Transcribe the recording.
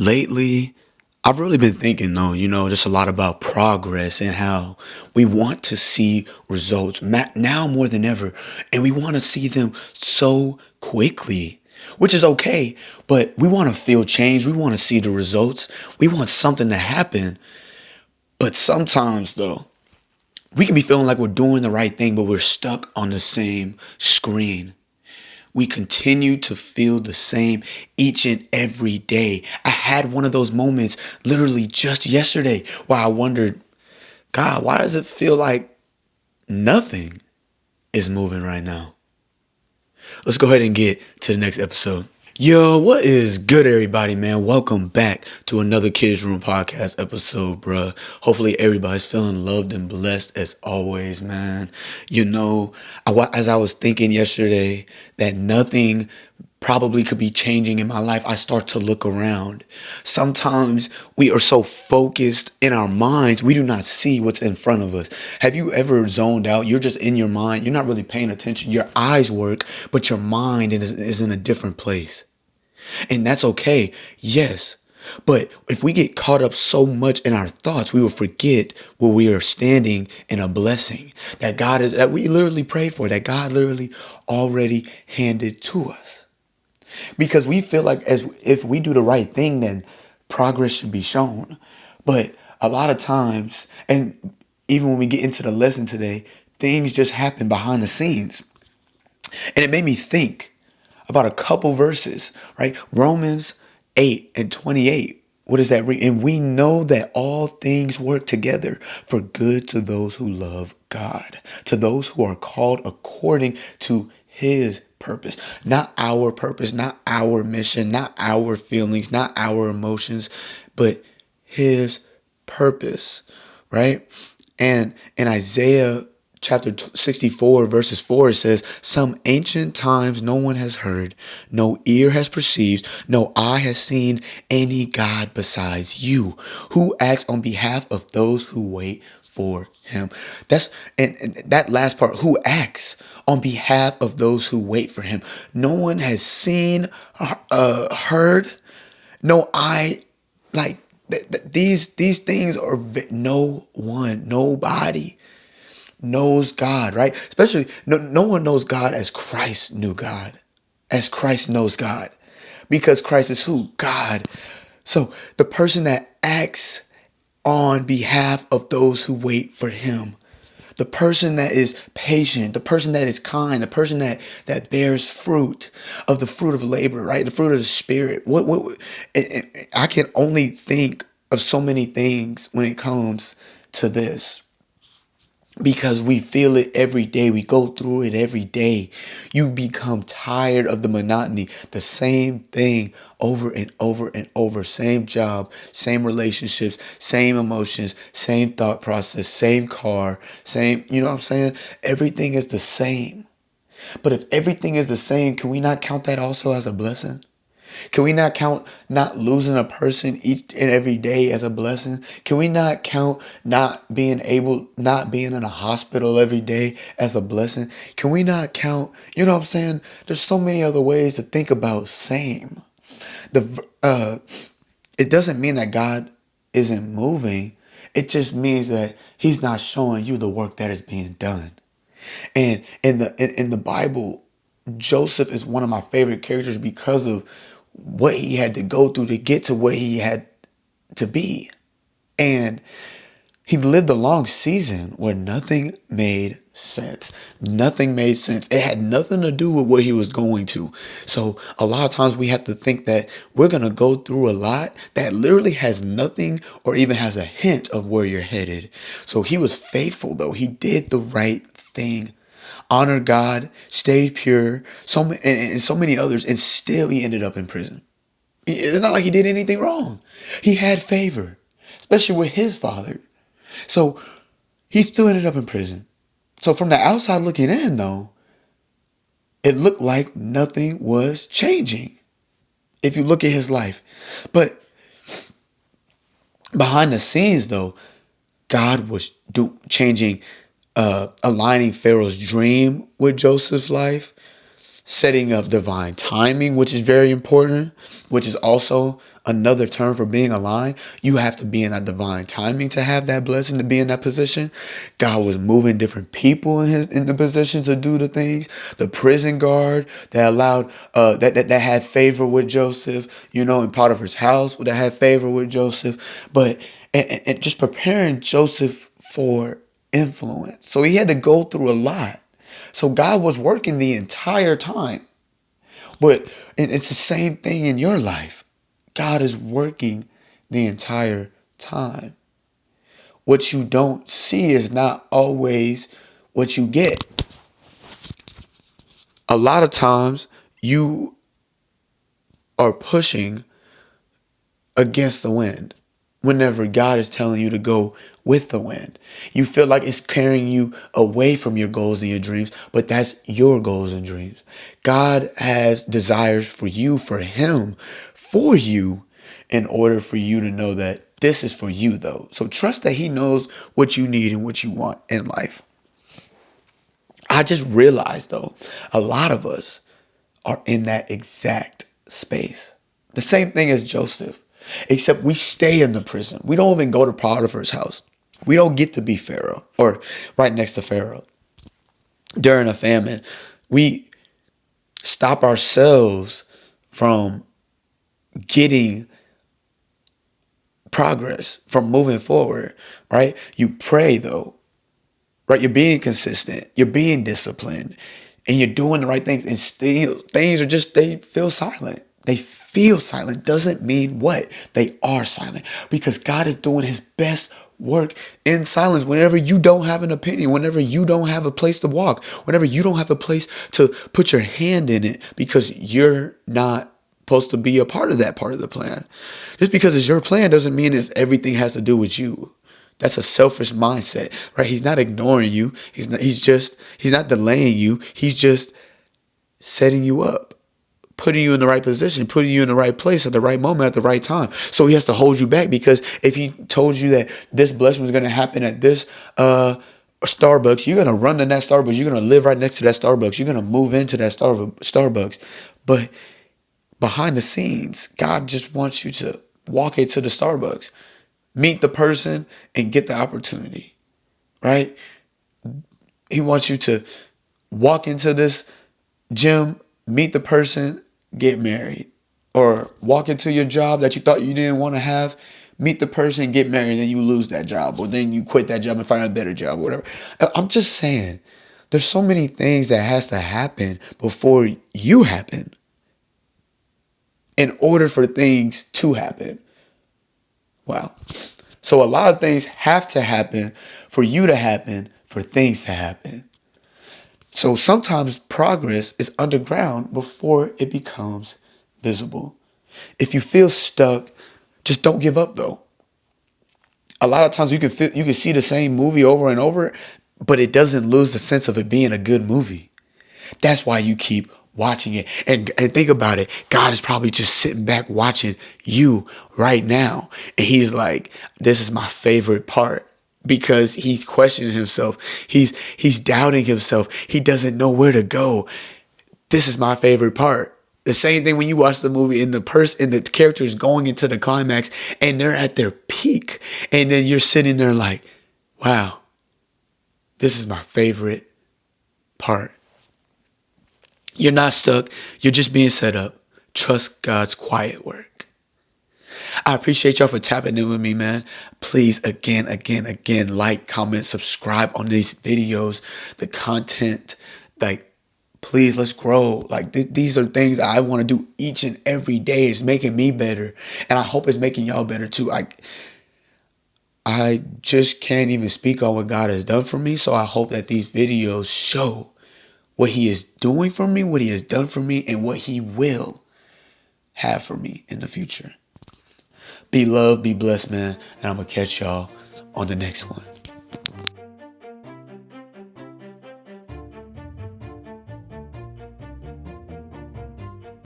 Lately, I've really been thinking though, just a lot about progress and how we want to see results now more than ever. And we want to see them so quickly, which is okay. But we want to feel change. We want to see the results. We want something to happen. But sometimes though, we can be feeling like we're doing the right thing, but we're stuck on the same screen. We continue to feel the same each and every day. I had one of those moments literally just yesterday where I wondered, God, why does it feel like nothing is moving right now? Let's go ahead and get to the next episode. Yo, what is good, everybody, man? Welcome back to another Kids Room podcast episode, bruh. Hopefully, everybody's feeling loved and blessed as always, man. As I was thinking yesterday that nothing probably could be changing in my life, I start to look around. Sometimes we are so focused in our minds, we do not see what's in front of us. Have you ever zoned out? You're just in your mind. You're not really paying attention. Your eyes work, but your mind is in a different place. And that's okay. Yes. But if we get caught up so much in our thoughts, we will forget where we are standing in a blessing that we literally prayed for, that God literally already handed to us. Because we feel like as if we do the right thing, then progress should be shown. But a lot of times, and even when we get into the lesson today, things just happen behind the scenes. And it made me think about a couple verses, right? Romans 8 and 28. What does that read? And we know that all things work together for good to those who love God, to those who are called according to his purpose, not our purpose, not our mission, not our feelings, not our emotions, but his purpose, right? And in Isaiah chapter 64 verses 4, it says, some ancient times no one has heard, no ear has perceived, no eye has seen any God besides you, who acts on behalf of those who wait for him. And that last part, who acts on behalf of those who wait for him. No one has seen, heard, no eye, like these things are no one, nobody knows God, right? Especially no one knows God as Christ knew God, as Christ knows God, because Christ is who? God. So the person that acts on behalf of those who wait for him, the person that is patient, the person that is kind, the person that bears fruit of the fruit of labor, right? The fruit of the spirit. I can only think of so many things when it comes to this, because we feel it every day. We go through it every day. You become tired of the monotony, the same thing over and over and over. Same job, same relationships, same emotions, same thought process, same car, same, you know what I'm saying? Everything is the same. But if everything is the same, can we not count that also as a blessing? Can we not count not losing a person each and every day as a blessing? Can we not count not being in a hospital every day as a blessing? Can we not count, you know what I'm saying? There's so many other ways to think about same. It doesn't mean that God isn't moving. It just means that he's not showing you the work that is being done. And in the Bible, Joseph is one of my favorite characters because of what he had to go through to get to where he had to be. And he lived a long season where nothing made sense. Nothing made sense. It had nothing to do with what he was going to. So a lot of times we have to think that we're going to go through a lot that literally has nothing or even has a hint of where you're headed. So he was faithful though. He did the right thing. Honored God, stayed pure, and so many others, and still he ended up in prison. It's not like he did anything wrong. He had favor, especially with his father. So he still ended up in prison. So from the outside looking in, though, it looked like nothing was changing if you look at his life. But behind the scenes, though, God was changing, aligning Pharaoh's dream with Joseph's life. setting up divine timing, which is very important, which is also another term for being aligned. You have to be in that divine timing to have that blessing, to be in that position. God was moving different people in the position to do the things. The prison guard that allowed that had favor with Joseph, in Potiphar's house that had favor with Joseph, but and just preparing Joseph for influence. So he had to go through a lot. So God was working the entire time. But it's the same thing in your life. God is working the entire time. What you don't see is not always what you get. A lot of times you are pushing against the wind whenever God is telling you to go with the wind. You feel like it's carrying you away from your goals and your dreams, but that's your goals and dreams. God has desires for you, for you, in order for you to know that this is for you, though. So trust that he knows what you need and what you want in life. I just realized, though, a lot of us are in that exact space. The same thing as Joseph, except we stay in the prison. We don't even go to Potiphar's house. We don't get to be Pharaoh or right next to Pharaoh. During a famine, we stop ourselves from getting progress, from moving forward, right? You pray though, right? You're being consistent, you're being disciplined, and you're doing the right things, and still things are just, they feel silent. They feel silent doesn't mean what? They are silent, because God is doing his best work in silence. Whenever you don't have an opinion, whenever you don't have a place to walk, whenever you don't have a place to put your hand in it, because you're not supposed to be a part of that part of the plan. Just because it's your plan doesn't mean it's everything has to do with you. That's a selfish mindset, right? He's not ignoring you. He's not delaying you. He's just setting you up, putting you in the right position, putting you in the right place at the right moment at the right time. So he has to hold you back, because if he told you that this blessing was going to happen at this Starbucks, you're going to run to that Starbucks. You're going to live right next to that Starbucks. You're going to move into that Starbucks. But behind the scenes, God just wants you to walk into the Starbucks, meet the person, and get the opportunity, right? He wants you to walk into this gym, meet the person, get married. Or walk into your job that you thought you didn't want to have, meet the person, get married, then you lose that job. Or then you quit that job and find a better job, or whatever. I'm just saying, there's so many things that has to happen before you happen in order for things to happen. Wow. So a lot of things have to happen for you to happen, for things to happen. So sometimes progress is underground before it becomes visible. If you feel stuck, just don't give up though. A lot of times you can see the same movie over and over, but it doesn't lose the sense of it being a good movie. That's why you keep watching it. And think about it. God is probably just sitting back watching you right now. And he's like, this is my favorite part, because he's questioning himself. He's doubting himself. He doesn't know where to go. This is my favorite part. The same thing when you watch the movie and the character is going into the climax and they're at their peak. And then you're sitting there like, wow, this is my favorite part. You're not stuck. You're just being set up. Trust God's quiet work. I appreciate y'all for tapping in with me, man. Please, again, like, comment, subscribe on these videos, the content. Like, please, let's grow. Like, these are things I want to do each and every day. It's making me better. And I hope it's making y'all better too. I just can't even speak on what God has done for me. So I hope that these videos show what he is doing for me, what he has done for me, and what he will have for me in the future. Be loved, be blessed, man. And I'm going to catch y'all on the next one.